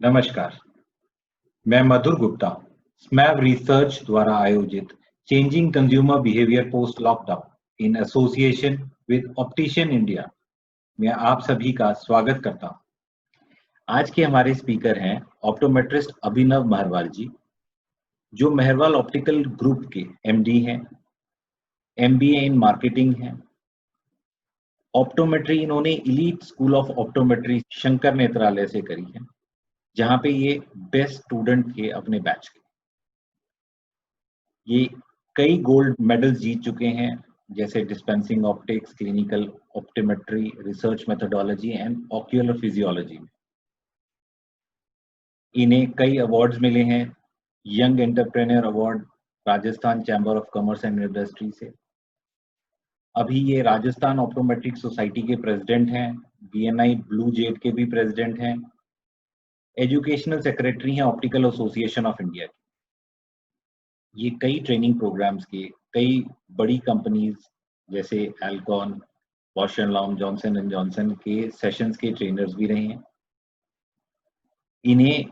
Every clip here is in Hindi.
नमस्कार, मैं मधुर गुप्ता, स्मैब रिसर्च द्वारा आयोजित changing consumer behaviour post lockdown in association with optician India में आप सभी का स्वागत करता हूं। आज के हमारे स्पीकर हैं ऑप्टोमेट्रिस्ट अभिनव महरवाल जी, जो महरवाल ऑप्टिकल ग्रुप के एमडी हैं, एमबीए इन मार्केटिंग हैं। ऑप्टोमेट्री इन्होंने elite school of optometry Sankara Nethralaya से करी है, जहां पे ये बेस्ट स्टूडेंट थे अपने बैच के। ये कई गोल्ड मेडल्स जीत चुके हैं, जैसे dispensing optics, clinical optometry, research methodology and ocular physiology में। इन्हें कई अवार्ड्स मिले हैं, young entrepreneur award Rajasthan chamber of commerce and industry से। अभी ये राजस्थान ऑप्टोमेट्रिक सोसाइटी के प्रेसिडेंट हैं, बीएनआई ब्लू जेड के भी प्रेसिडेंट हैं, एजुकेशनल सेक्रेटरी हैं ऑप्टिकल एसोसिएशन ऑफ इंडिया के। ये कई ट्रेनिंग प्रोग्राम्स के, कई बड़ी कंपनीज जैसे Alcon, Bausch and Lomb, Johnson and Johnson के सेशंस के ट्रेनर्स भी रहे हैं। इन्हें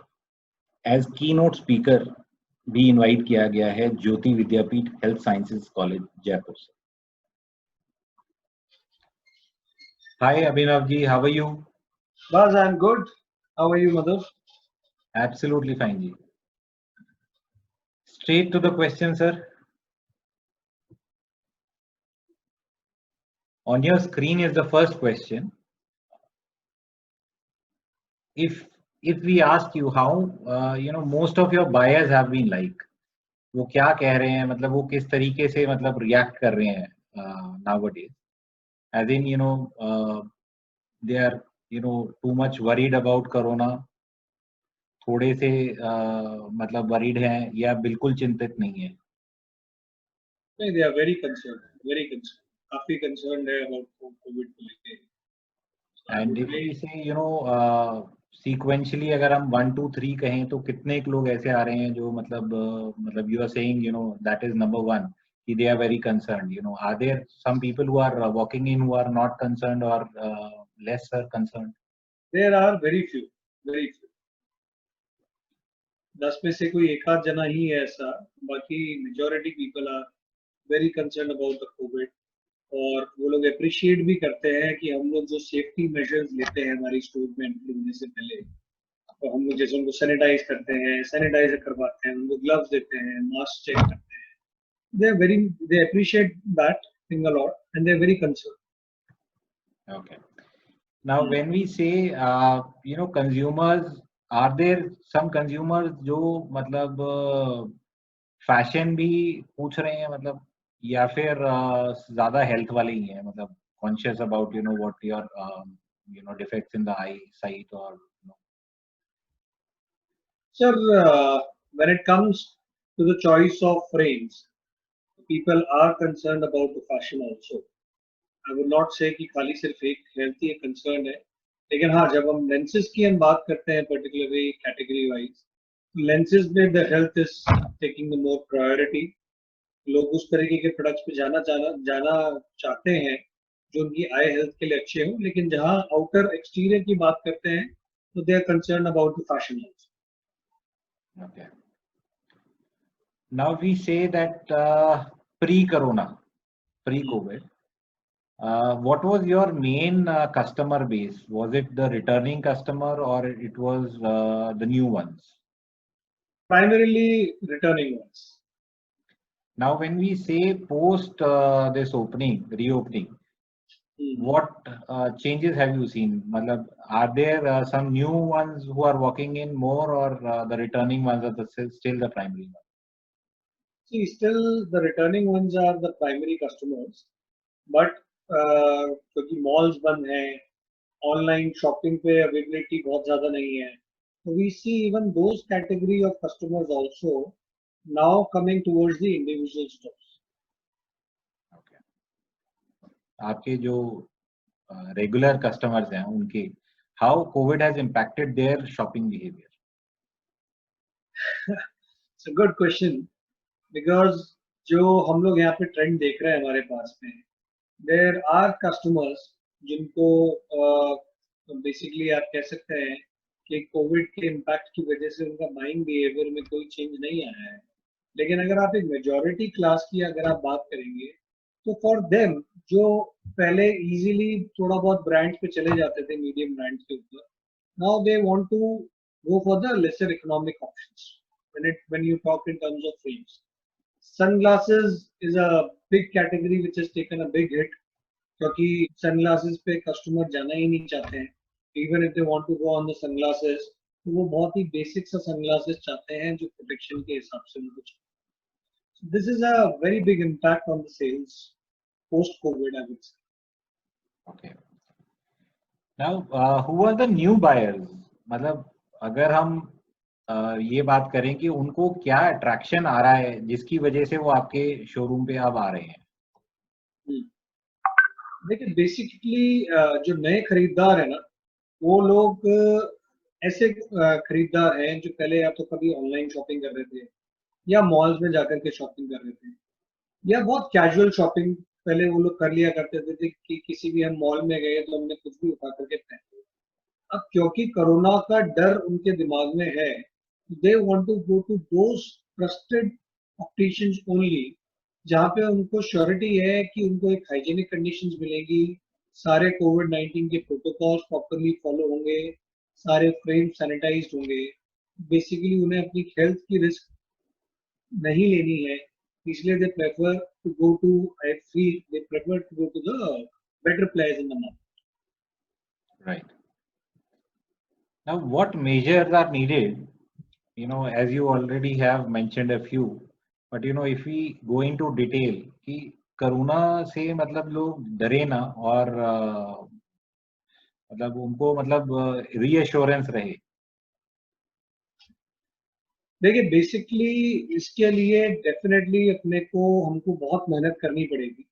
एज कीनोट स्पीकर भी इनवाइट किया गया है Jyoti Vidyapeeth health sciences college Jaipur से। Hi Abhinav ji, how are you? Buzz, I'm good. How are you, Madhu? Absolutely fine जी। Straight to the question, sir. On your screen is the first question. If we ask you how most of your buyers have been like, वो क्या कह रहे हैं, मतलब वो किस तरीके से मतलब रिएक्ट कर रहे हैं nowadays, as in they are too much worried about corona, थोड़े से मतलब worried हैं या बिल्कुल चिंतित नहीं है? नहीं, they are very concerned, काफी concerned है about COVID को लेके। And if we say sequentially अगर हम 1 2 3 कहें तो कितने लोग ऐसे आ रहे हैं जो मतलब you are saying that is number one कि they are very concerned. Are there some people who are walking in who are not concerned or less are concerned? There are very few. 10 में से कोई एक आध जना ही है ऐसा, बाकी majority people are very concerned about the COVID। और वो लोग अप्रिशिएट भी करते हैं कि हम लोग जो सेफ्टी मेजर्स लेते हैं हमारी स्टोर में एंट्री होने से पहले, तो हम लोग जैसे उनको सैनिटाइज करते हैं, सैनिटाइजर करवाते हैं, उनको ग्लव्स देते हैं, मास्क चेक करते हैं। they appreciate that thing a lot and they're very concerned. Okay. Now when we say consumers, are there some consumers जो मतलब फैशन भी पूछ रहे हैं, मतलब या फिर ज्यादा हेल्थ वाले ही हैं, मतलब conscious about what your defects in the I site और Sir, when it comes to the choice of frames, people are concerned about the fashion also. I would not say कि खाली सिर्फ एक हेल्थ ही कंसर्न है, लेकिन हाँ, जब हम लेंसेज की हम बात करते हैं पर्टिकुलरली कैटेगरी वाइज, लेंसेज में the health is taking the more priority. लोग उस तरीके के प्रोडक्ट्स पे जाना चाहते हैं जो उनकी आई हेल्थ के लिए अच्छे हों, लेकिन जहाँ आउटर एक्सटीरियर की बात करते हैं तो they are concern about the fashion also. Okay. Now we say that pre-corona, pre-COVID, what was your main customer base? Was it the returning customer or it was the new ones? Primarily returning ones. Now when we say post this reopening, what changes have you seen? Matlab, are there some new ones who are walking in more, or the returning ones are still the primary ones? See, still the returning ones are the primary customers, but क्योंकि malls बंद हैं, online shopping पे availability बहुत ज़्यादा नहीं है, so we see even those category of customers also now coming towards the individual stores. आपके जो रेगुलर कस्टमर्स हैं उनके how COVID has impacted their shopping behaviour? It's a good question, because जो हम लोग यहाँ पे ट्रेंड देख रहे हैं हमारे पास में, देयर आर कस्टमर्स जिनको बेसिकली आप कह सकते हैं कि कोविड के इम्पैक्ट की वजह से उनका बाइंग बिहेवियर में कोई चेंज नहीं आया है, लेकिन अगर आप एक मेजॉरिटी क्लास की अगर आप बात करेंगे तो फॉर देम जो पहले इजीली थोड़ा बहुत ब्रांड्स पे चले जाते थे मीडियम ब्रांड्स के ऊपर, now they want to go for the lesser economic options when you talk in terms of frames. Sunglasses is a big category which has taken a big hit क्योंकि सनग्लासेस पे कस्टमर जाना ही नहीं चाहते हैं. Even if they want to go on the sunglasses तो वो बहुत ही बेसिक सा सनग्लासेस चाहते हैं जो प्रोटेक्शन के हिसाब से उनको चाहिए. This is a very big impact on the sales post COVID I would say. Okay. Now, who are the new buyers? मतलब अगर हम ये बात करें कि उनको क्या अट्रैक्शन आ रहा है जिसकी वजह से वो आपके शोरूम पे अब आ रहे हैं. देखिए बेसिकली जो नए खरीदार है ना वो लोग ऐसे खरीदार हैं जो पहले या तो कभी ऑनलाइन शॉपिंग कर रहे थे या मॉल्स में जाकर के शॉपिंग कर रहे थे या बहुत कैजुअल शॉपिंग पहले वो लोग कर लिया करते थे कि किसी भी हम मॉल में गए तो हमने कुछ भी उठा करके पहन लिया. अब क्योंकि कोरोना का डर उनके दिमाग में है, they want to go to those trusted opticians only जहाँ पे उनको श्योरिटी है कि उनको एक हाइजीनिक कंडीशंस मिलेगी, सारे कोविड-19 के प्रोटोकॉल्स प्रॉपर्ली फॉलो होंगे, सारे फ्रेम सैनिटाइज्ड होंगे. बेसिकली उन्हें अपनी हेल्थ की रिस्क नहीं लेनी है, इसलिए they prefer to go to I feel they prefer to go to the better players in the market. Right. Now, what measures are needed? As you already have mentioned a few, but if we go into detail कि कोरोना से मतलब लोग डरे ना और मतलब उनको मतलब रीअश्योरेंस रहे. देखिए बेसिकली इसके लिए डेफिनेटली हमको बहुत मेहनत करनी पड़ेगी.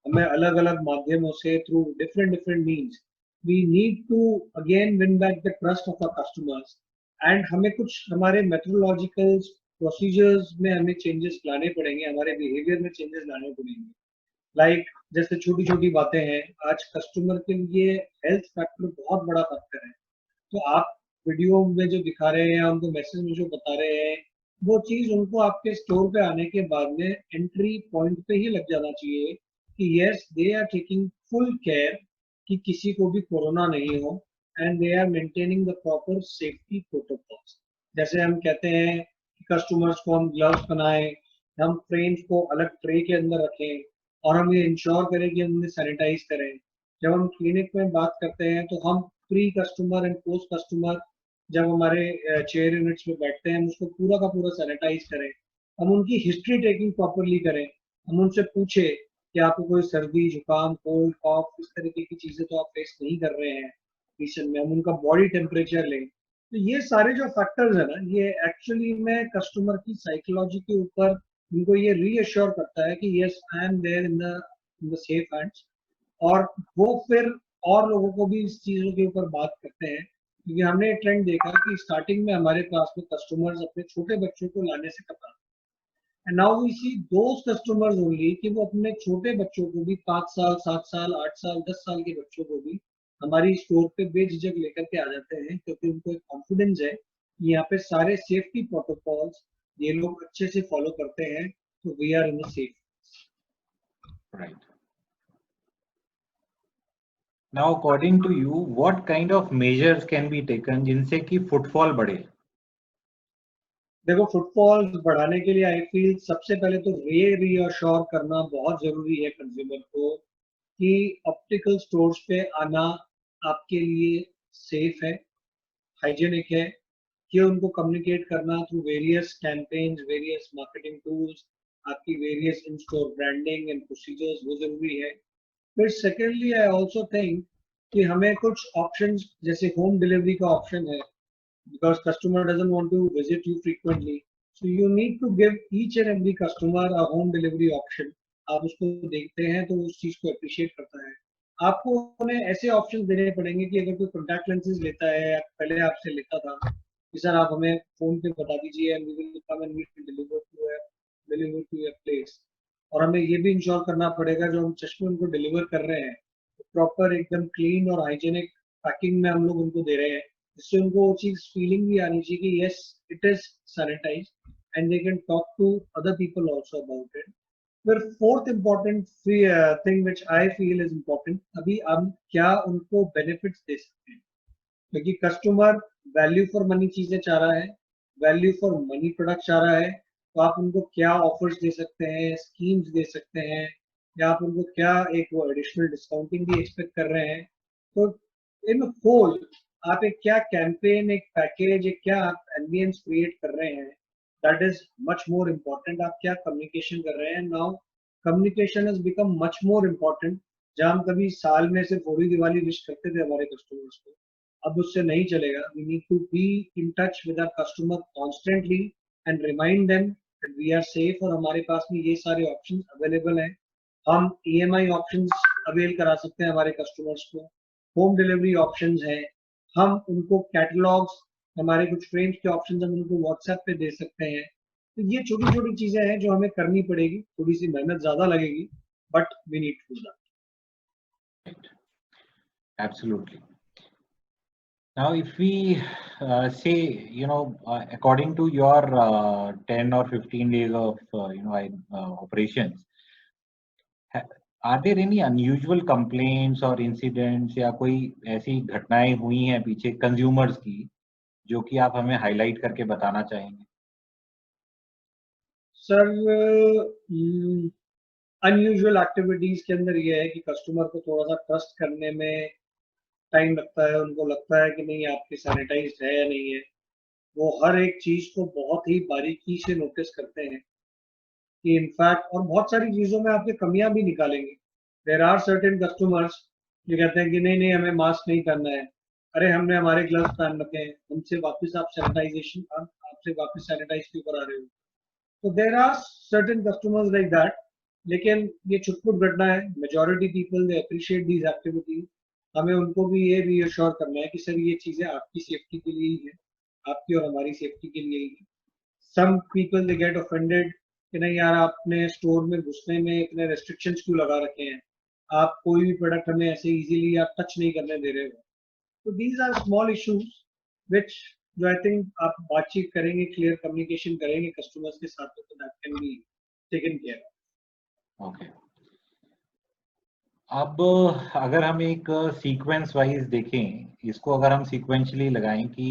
हमें अलग अलग माध्यमों से through different means we need to again win back the trust of our customers. And हमें कुछ हमारे मेथोडोलॉजिकल प्रोसीजर्स में हमें चेंजेस लाने पड़ेंगे, हमारे बिहेवियर में चेंजेस लाने पड़ेंगे. लाइक जैसे छोटी छोटी बातें हैं, आज कस्टमर के लिए हेल्थ फैक्टर बहुत बड़ा फैक्टर है. तो आप वीडियो में जो दिखा रहे हैं या उनको मैसेज में जो बता रहे हैं वो चीज उनको आपके स्टोर पे आने के बाद में एंट्री पॉइंट पे ही लग जाना चाहिए कि yes they are taking full care कि किसी को भी कोरोना नहीं हो and they are maintaining the proper safety protocols. जैसे हम कहते हैं कि कस्टमर्स को हम ग्लव्स बनाएं, हम फ्रेम्स को अलग ट्रे के अंदर रखें और हम ये इंश्योर करें कि हम उन्हें सैनिटाइज करें. जब हम क्लिनिक में बात करते हैं तो हम pre customer and post customer जब हमारे चेयर यूनिट्स में बैठते हैं हम उसको पूरा का पूरा सैनिटाइज करें, हम उनकी हिस्ट्री टेकिंग प्रॉपरली करें, हम उनसे पूछे कि आपको कोई सर्दी जुकाम कोल्ड कॉफ इस तरीके की चीजें तो आप फेस नहीं कर रहे हैं पेशेंट में, हम उनका बॉडी टेम्परेचर लें. तो ये सारे जो फैक्टर्स है ना ये एक्चुअली में कस्टमर की साइकोलॉजी के ऊपर उनको ये रीअश्योर करता है कि yes I am there in the safe hands. और वो फिर और लोगों को भी इस चीजों के ऊपर बात करते हैं क्योंकि हमने ट्रेंड देखा कि स्टार्टिंग में हमारे क्लास में कस्टमर्स अपने छोटे बच्चों को लाने से कतराते हैं and now we see those customers only कि वो अपने छोटे बच्चों को भी 5 साल 7 साल 8 साल 10 साल के बच्चों को भी हमारी स्टोर पे बेझिझक लेकर के आ जाते हैं क्योंकि उनको एक कॉन्फिडेंस है कि यहाँ पे सारे सेफ्टी प्रोटोकॉल्स ये लोग अच्छे से फॉलो करते हैं तो we are in the safe. Right. Now, according to you, what kind of measures can be taken जिनसे कि फुटफॉल बढ़े? देखो फुटफॉल बढ़ाने के लिए आई फील सबसे पहले तो रीअश्योर करना बहुत जरूरी है कंज्यूमर को कि ऑप्टिकल स्टोर्स पे आना आपके लिए सेफ है, हाइजीनिक है, कि उनको कम्युनिकेट करना through various campaigns various marketing tools, आपकी various in store branding and procedures वो जरूरी है. फिर सेकेंडली आई ऑल्सो थिंक कि हमें कुछ ऑप्शंस जैसे होम डिलीवरी का ऑप्शन है because customer doesn't want to visit you frequently, so you need to give each and every customer a home delivery option. आप उसको देखते हैं तो उस चीज को अप्रिशिएट करता है. आपको उन्हें ऐसे ऑप्शन देने पड़ेंगे कि अगर कोई कॉन्टैक्ट लेंसेज लेता है या पहले आपसे लेता था कि सर आप हमें फोन पे बता दीजिए and we will come and we will deliver to your place. और हमें ये भी इंश्योर करना पड़ेगा जो हम चश्मे उनको डिलीवर कर रहे हैं प्रॉपर एकदम क्लीन और हाइजीनिक पैकिंग में हम लोग उनको दे रहे हैं जिससे उनको वो चीज फीलिंग भी आनी चाहिए कि yes it is sanitise and they can talk to other people also about it. फिर fourth important thing which I feel is important, अभी हम क्या उनको बेनिफिट्स दे सकते हैं, क्योंकि कस्टमर वैल्यू फॉर मनी चीजें चाह रहा है, वैल्यू फॉर मनी प्रोडक्ट चाह रहा है, तो आप उनको क्या ऑफर्स दे सकते हैं, स्कीम्स दे सकते हैं, या आप उनको क्या एक वो एडिशनल डिस्काउंटिंग भी एक्सपेक्ट कर रहे हैं। तो इन होल आप एक क्या कैंपेन, एक पैकेज, एक क्या आप एम्बियंस क्रिएट कर रहे हैं, that is much more important. आप क्या कम्युनिकेशन कर रहे हैं। Now communication has become much more important. जहां हम कभी साल में सिर्फ होली दिवाली विश करते थे हमारे कस्टमर्स को, अब उससे नहीं चलेगा। We need to be in touch with our customer constantly and remind them that we are safe, और हमारे पास में ये सारे ऑप्शंस अवेलेबल हैं। हम ईएमआई ऑप्शंस अवेल करा सकते हैं हमारे कस्टमर्स को, होम डिलीवरी ऑप्शंस हैं, हम उनको कैटलॉग्स, हमारे कुछ फ्रेम्स के ऑप्शंस हम उनको व्हाट्सएप पे दे सकते हैं। तो ये छोटी छोटी चीजें हैं जो हमें करनी पड़ेगी, थोड़ी सी मेहनत ज्यादा लगेगी, but we need to do that. Absolutely. Now, if we say, according to your 10 or 15 days of, operations, are there any unusual complaints or incidents या कोई ऐसी घटनाएं हुई हैं पीछे कंज्यूमर्स की जो कि आप हमें हाईलाइट करके बताना चाहेंगे? सर अनयूजुअल एक्टिविटीज के अंदर ये है कि कस्टमर को थोड़ा सा ट्रस्ट करने में टाइम लगता है। उनको लगता है कि नहीं आपकी सैनिटाइज्ड है या नहीं है। वो हर एक चीज को बहुत ही बारीकी से नोटिस करते हैं कि इनफैक्ट, और बहुत सारी चीजों में आपकी कमियां भी निकालेंगे। देर आर सर्टेन कस्टमर्स जो कहते हैं कि नहीं नहीं हमें मास्क नहीं पहनना है। अरे हमने हमारे ग्लव्स पहन रखे हैं, हमसे वापस आप सैनिटाइजेशन, आपसे वापस सैनिटाइज क्यों करा रहे हो। तो there are certain customers like that. लेकिन ये छुटपुट घटना है। Majority people they appreciate these activities. हमें उनको भी ये रीअश्योर करना है कि सर ये चीजें आपकी सेफ्टी के लिए ही है, आपकी और हमारी सेफ्टी के लिए ही है। Some people they get offended कि नहीं यार आपने स्टोर में घुसने में इतने रेस्ट्रिक्शंस क्यों लगा रखे हैं, आप कोई भी प्रोडक्ट हमें ऐसे इजीली आप टच नहीं करने दे रहे हो। तो these are small issues which जो आई थिंक आप बातचीत करेंगे, क्लियर कम्युनिकेशन करेंगे कस्टमर्स के साथ, तो that can be taken care of. Okay. अब अगर हम एक सीक्वेंस वाइज देखें, इसको अगर हम सीक्वेंशली लगाएं कि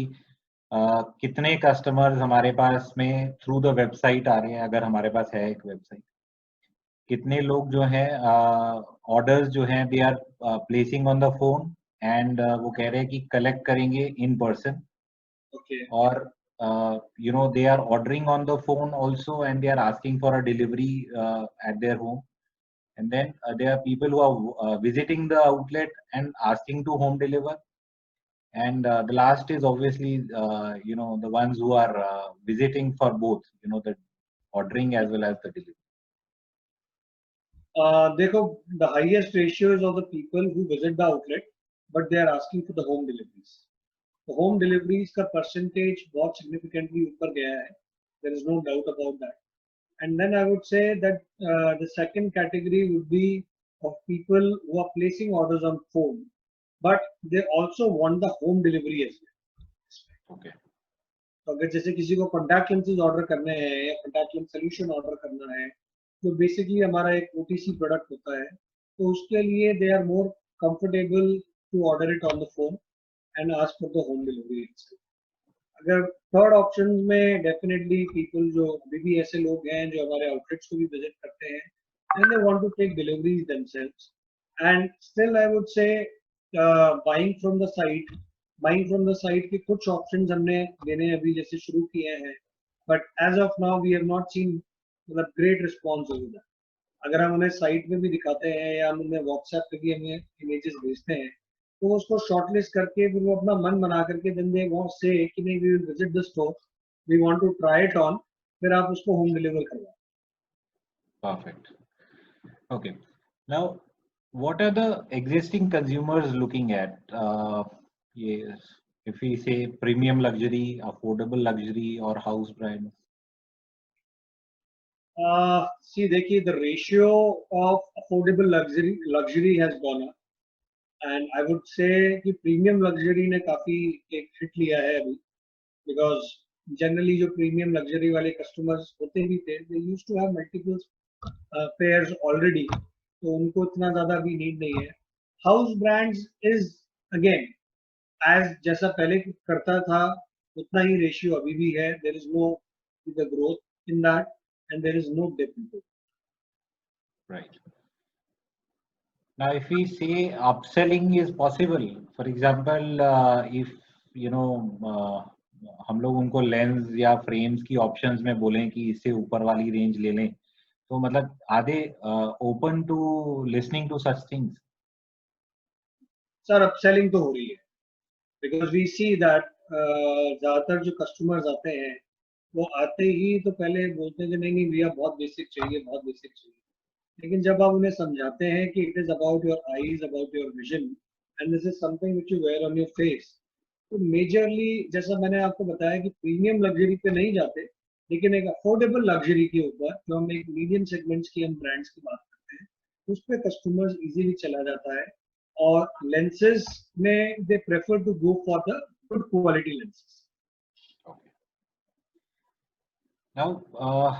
कितने कस्टमर्स हमारे पास में थ्रू द वेबसाइट आ रहे हैं, अगर हमारे पास है एक वेबसाइट, कितने लोग जो हैं ऑर्डर्स जो हैं they are placing on the phone and वो कह रहे हैं कि कलेक्ट करेंगे इन पर्सन, और they are ordering on the phone also and they are asking for a delivery at their home. And then there are people who are visiting the outlet and asking to home deliver. And the last is obviously, the ones who are visiting for both, the ordering as well as the delivery. देखो, the highest ratio is of the people who visit the outlet, but they are asking for the home deliveries. The home deliveries का percentage बहुत significantly ऊपर गया है. There is no doubt about that. And then I would say that the second category would be of people who are placing orders on phone, but they also want the home delivery as well. Okay. तो अगर जैसे किसी को contact lenses order करने हैं या contact lens solution order करना है, जो बेसिकली हमारा एक OTC प्रोडक्ट होता है, तो उसके लिए they are more comfortable to order it on the phone and ask for the home delivery. अगर थर्ड ऑप्शन में डेफिनेटली पीपल जो अभी भी ऐसे लोग हैं जो हमारे आउटलेट्स को भी विजिट करते हैं and they want to take deliveries themselves, and still I would say buying from the site के कुछ ऑप्शंस हमने देने अभी जैसे शुरू किए हैं, but as of now we have not seen मतलब ग्रेट रिस्पॉन्स ओवर दैट। अगर हम उन्हें साइट में भी दिखाते हैं या हम उन्हें व्हाट्सएप पे भी हमें इमेजेस भेजते हैं, तो उसको शॉर्टलिस्ट करके फिर वो अपना मन बना करके देन दे वांट से कि नहीं we will visit the store, we want to try it on, फिर आप उसको होम डिलीवर करवाएं। Perfect. Okay. Now, what are the existing consumers looking at? Yes, if we say premium luxury, affordable luxury, or house brands? See, देखिए, the ratio of affordable luxury has gone up. And I would से कि प्रीमियम लग्जरी ने काफी एक हिट लिया है अभी, बिकॉज जनरली जो प्रीमियम लग्जरी वाले कस्टमर्स होते भी थे, they used to have multiple pairs already, तो उनको इतना ज्यादा भी नीड नहीं है. House brands is again as जैसा पहले करता था उतना ही रेशियो अभी भी है. There is no the growth in that and there is no dip in it. Right. Now, if we say upselling is possible, for example, if you know हम लोग उनको लेंस या फ्रेम्स की ऑप्शंस में बोलें कि इससे ऊपर वाली रेंज ले लें, तो मतलब are they open to listening to such things? Sir upselling तो हो रही है, बिकॉज वी सी दैट ज्यादातर जो कस्टमर्स आते हैं वो आते ही तो पहले बोलते हैं कि नहीं नहीं भैया बहुत बेसिक चाहिए, बहुत बेसिक चाहिए. लेकिन जब आप उन्हें समझाते हैं कि it is about your eyes, about your vision, and this is something which you wear on your face, तो मेजरली जैसा मैंने आपको बताया कि प्रीमियम लग्जरी पे नहीं जाते, लेकिन एक अफोर्डेबल लग्जरी के ऊपर जो हम एक मीडियम सेगमेंट्स की हम ब्रांड्स की बात करते हैं, उस पे कस्टमर्स इजीली चला जाता है. और लेंसेज में they prefer to go for the good quality lenses. Now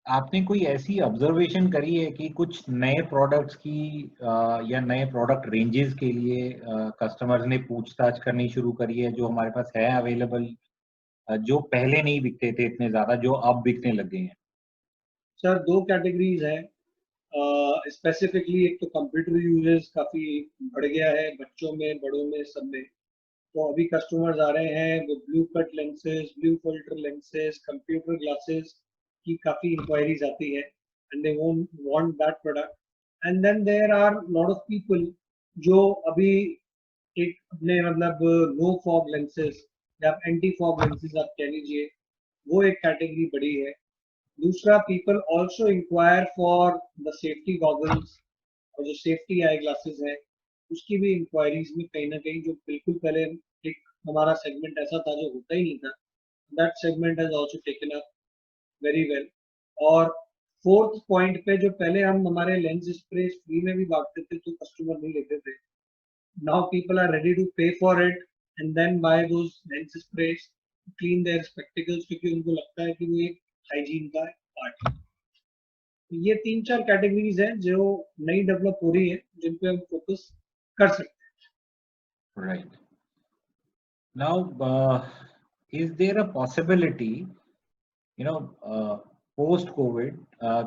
आपने कोई ऐसी ऑब्जर्वेशन करी है कि कुछ नए प्रोडक्ट्स की या नए प्रोडक्ट रेंजेस के लिए कस्टमर्स ने पूछताछ करनी शुरू करी है जो हमारे पास है अवेलेबल, जो पहले नहीं बिकते थे इतने ज्यादा, जो अब बिकने लग गए हैं? सर दो कैटेगरीज हैं स्पेसिफिकली. एक तो कंप्यूटर यूजेस काफी बढ़ गया है, बच्चों में, बड़ों में, सब में. तो अभी कस्टमर्स आ रहे हैं वो blue cut lenses, blue filter lenses, computer glasses की काफी इंक्वायरीज आती है, and they want that product. And then there are lot of people जो अभी एक अपने मतलब नो फॉग लेंसेज या एंटी फॉग लेंसेज आप कह लीजिए, वो एक कैटेगरी बड़ी है. दूसरा, people also inquire for the safety goggles, और जो सेफ्टी आई ग्लासेस है उसकी भी इंक्वायरीज में कहीं ना कहीं, जो बिल्कुल पहले एक हमारा सेगमेंट ऐसा था जो होता ही नहीं था, that segment has also taken up very well. और फोर्थ पॉइंट पे, जो पहले हम हमारे लेंस स्प्रे फ्री में भी बांटते थे तो कस्टमर नहीं लेते थे, now people are ready to pay for it and then buy those lens sprays to clean their spectacles, क्योंकि उनको लगता है कि वो एक हाइजीन का पार्ट है. ये तीन चार कैटेगरीज हैं जो नई डेवलप हो रही है, जिन पे हम फोकस कर सकते हैं. Right. Now is there a possibility you know post COVID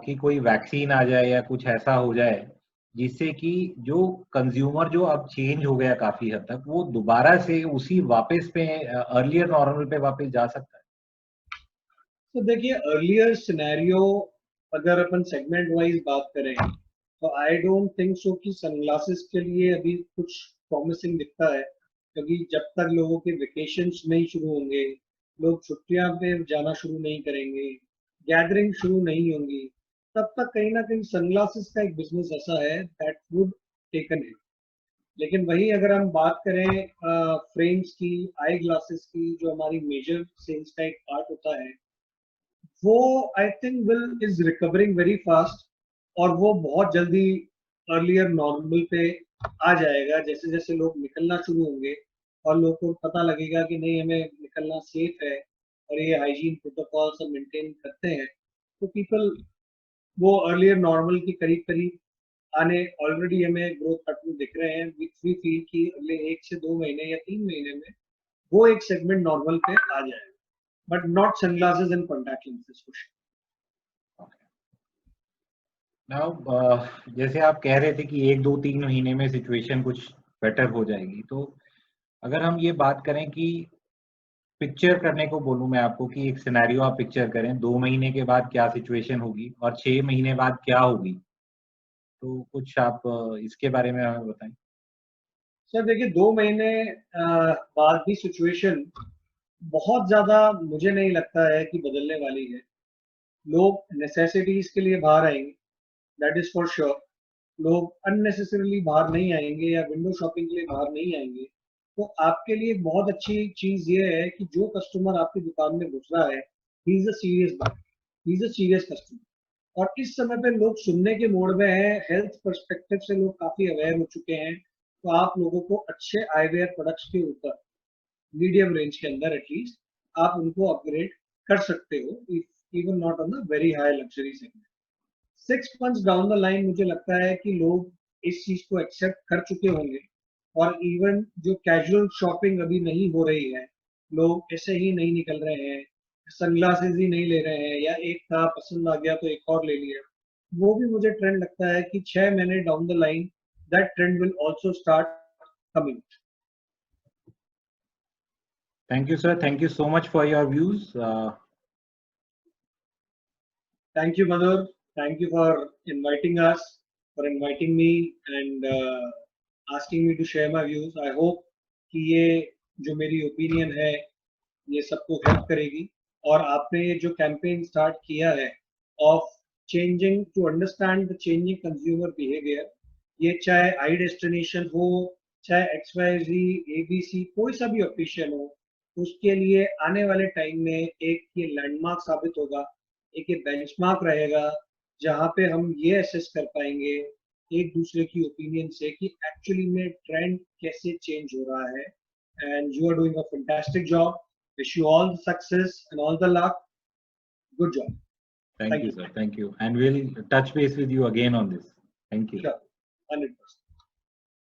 कि कोई वैक्सीन आ जाए या कुछ ऐसा हो जाए जिससे कि जो कंज्यूमर जो अब चेंज हो गया काफी हद तक, वो दोबारा से उसी वापस पे अर्लियर नॉर्मल पे वापस जा सकता है? तो देखिए, अर्लियर सिनेरियो अगर अपन सेगमेंट वाइज बात करें तो आई डोंट थिंक सो कि सनग्लासेस के लिए अभी कुछ प्रॉमिसिंग दिखता है, क्योंकि जब तक लोगों के वेकेशंस नहीं शुरू होंगे, लोग छुट्टियां पे जाना शुरू नहीं करेंगे, गैदरिंग शुरू नहीं होंगी, तब तक कहीं ना कहीं सनग्लासेस का एक बिजनेस ऐसा है दैट वुड टेकन है. लेकिन वही अगर हम बात करें फ्रेम्स की, आई ग्लासेस की, जो हमारी मेजर सेल्स का एक पार्ट होता है, वो I think will is recovering very fast, और वो बहुत जल्दी अर्लियर नॉर्मल पे आ जाएगा. जैसे जैसे लोग निकलना शुरू होंगे और लोगों को पता लगेगा कि नहीं, हमें निकलना सेफ है और ये हाइजीन प्रोटोकॉल सब मेंटेन करते हैं, तो पीपल वो अर्लियर नॉर्मल के करीब करीब आने ऑलरेडी हमें ग्रोथ पैटर्न दिख रहे हैं, विच वी फील कि अगले 1 से 2 महीने या 3 महीने में वो एक सेगमेंट नॉर्मल पे आ जाएगा, but not sunglasses and contact lenses for sure. Now जैसे आप कह रहे थे कि 1 2 3 महीने में सिचुएशन कुछ बेटर हो जाएगी, तो अगर हम ये बात करें कि पिक्चर करने को बोलूं मैं आपको कि एक सिनेरियो आप पिक्चर करें, 2 महीने के बाद क्या सिचुएशन होगी और 6 महीने बाद क्या होगी, तो कुछ आप इसके बारे में हमें बताएं. सर देखिए, 2 महीने बाद भी सिचुएशन बहुत ज्यादा मुझे नहीं लगता है कि बदलने वाली है. लोग नेसेसिटीज के लिए बाहर आएंगे, दैट इज फॉर श्योर. लोग अननेसेसरीली बाहर नहीं आएंगे या विंडो शॉपिंग के लिए बाहर नहीं आएंगे. तो आपके लिए एक बहुत अच्छी चीज ये है कि जो कस्टमर आपकी दुकान में घुस रहा है, he is a serious buyer, he is a serious customer. और इस समय पे लोग सुनने के मोड में हैं, हेल्थ पर्सपेक्टिव से लोग काफी अवेयर हो चुके हैं, तो आप लोगों को अच्छे आईवेयर प्रोडक्ट्स के ऊपर मीडियम रेंज के अंदर एटलीस्ट आप उनको अपग्रेड कर सकते हो, even not on the very high luxury segment. 6 months down the line मुझे लगता है कि लोग इस चीज को एक्सेप्ट कर चुके होंगे, और इवन जो कैजुअल शॉपिंग अभी नहीं हो रही है, लोग ऐसे ही नहीं निकल रहे हैं, सनग्लासेस ही नहीं ले रहे हैं, या एक था पसंद आ गया तो एक और ले लिया, वो भी मुझे ट्रेंड लगता है कि 6 महीने down the line that trend will also start coming. Thank you, sir. Thank you so much for your views. Thank you, Madhur. Thank you for inviting us, for inviting me, and asking me to share my views. I hope कि ये जो मेरी ओपिनियन है ये सबको हेल्प करेगी, और आपने ये जो कैंपेन स्टार्ट किया है of changing to understand the changing consumer behaviour, ये चाहे आई डेस्टिनेशन हो, चाहे XYZ ABC कोई सा भी ऑफिशियल हो, उसके लिए आने वाले टाइम में एक ये लैंडमार्क साबित होगा, एक ये बेंचमार्क रहेगा, जहाँ पे हम ये असेस कर पाएंगे एक दूसरे की ओपिनियन से कि एक्चुअली में ट्रेंड कैसे चेंज हो रहा है। And you are doing a fantastic job, wish you all the success and all the luck. Good job. Thank you, sir. Thank you. And we'll touch base with you again on this. Thank you. Sure. 100%.